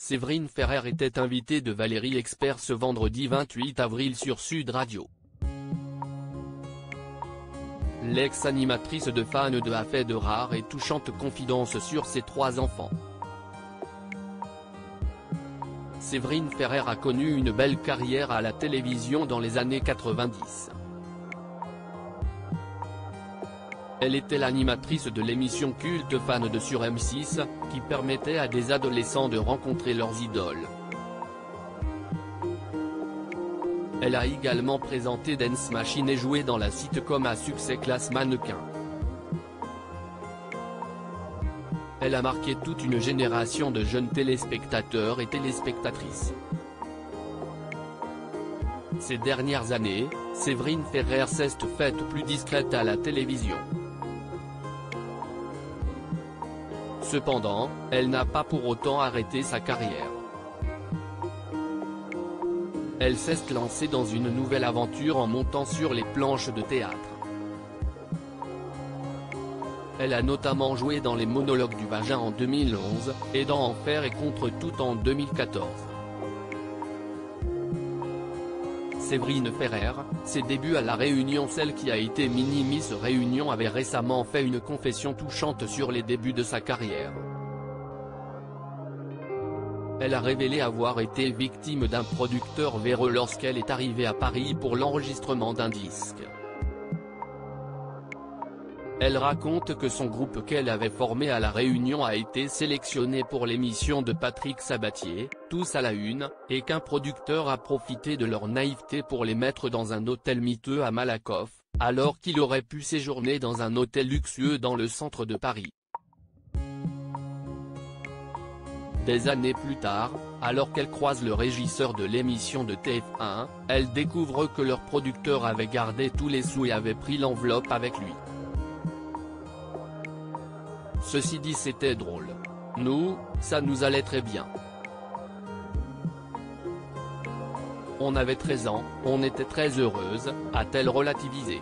Séverine Ferrer était invitée de Valérie Expert ce vendredi 28 avril sur Sud Radio. L'ex-animatrice de Fans 2 a fait de rares et touchantes confidences sur ses 3 enfants. Séverine Ferrer a connu une belle carrière à la télévision dans les années 90. Elle était l'animatrice de l'émission culte Fans 2 sur M6, qui permettait à des adolescents de rencontrer leurs idoles. Elle a également présenté Dance Machine et joué dans la sitcom à succès Classe Mannequin. Elle a marqué toute une génération de jeunes téléspectateurs et téléspectatrices. Ces dernières années, Séverine Ferrer s'est faite plus discrète à la télévision. Cependant, elle n'a pas pour autant arrêté sa carrière. Elle s'est lancée dans une nouvelle aventure en montant sur les planches de théâtre. Elle a notamment joué dans Les Monologues du Vagin en 2011, et dans Enfer et contre tout en 2014. Séverine Ferrer, ses débuts à La Réunion. Celle qui a été mini-Miss Réunion avait récemment fait une confession touchante sur les débuts de sa carrière. Elle a révélé avoir été victime d'un producteur véreux lorsqu'elle est arrivée à Paris pour l'enregistrement d'un disque. Elle raconte que son groupe qu'elle avait formé à La Réunion a été sélectionné pour l'émission de Patrick Sabatier, Tous à la Une, et qu'un producteur a profité de leur naïveté pour les mettre dans un hôtel miteux à Malakoff, alors qu'il aurait pu séjourner dans un hôtel luxueux dans le centre de Paris. Des années plus tard, alors qu'elle croise le régisseur de l'émission de TF1, elle découvre que leur producteur avait gardé tous les sous et avait pris l'enveloppe avec lui. Ceci dit, c'était drôle. Nous, ça nous allait très bien. On avait 13 ans, on était très heureuse, a-t-elle relativisé.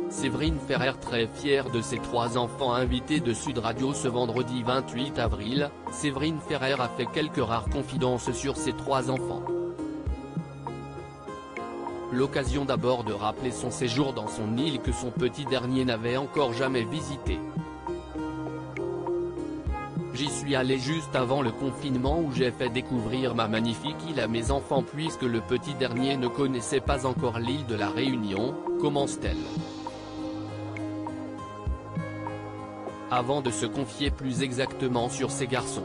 Séverine Ferrer très fière de ses 3 enfants invités de Sud Radio ce vendredi 28 avril, Séverine Ferrer a fait quelques rares confidences sur ses 3 enfants. L'occasion d'abord de rappeler son séjour dans son île que son petit dernier n'avait encore jamais visité. J'y suis allé juste avant le confinement où j'ai fait découvrir ma magnifique île à mes enfants puisque le petit dernier ne connaissait pas encore l'île de la Réunion, commence-t-elle. Avant de se confier plus exactement sur ses garçons.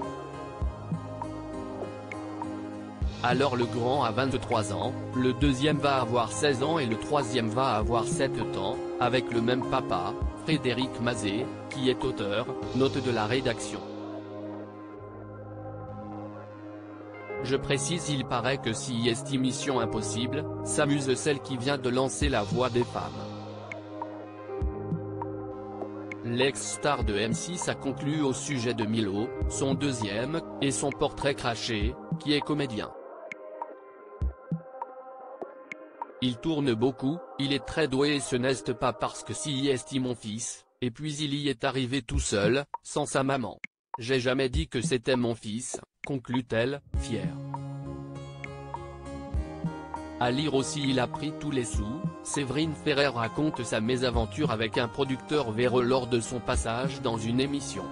Alors le grand a 23 ans, le deuxième va avoir 16 ans et le troisième va avoir 7 ans, avec le même papa, Frédéric Mazet, qui est auteur, note de la rédaction. Je précise, il paraît que si est Mission Impossible, s'amuse celle qui vient de lancer La Voix des femmes. L'ex-star de M6 a conclu au sujet de Milo, son deuxième, et son portrait craché, qui est comédien. Il tourne beaucoup, il est très doué et ce n'est pas parce que si est mon fils, et puis il y est arrivé tout seul, sans sa maman. J'ai jamais dit que c'était mon fils, conclut-elle, fière. À lire aussi, il a pris tous les sous. Séverine Ferrer raconte sa mésaventure avec un producteur véreux lors de son passage dans une émission.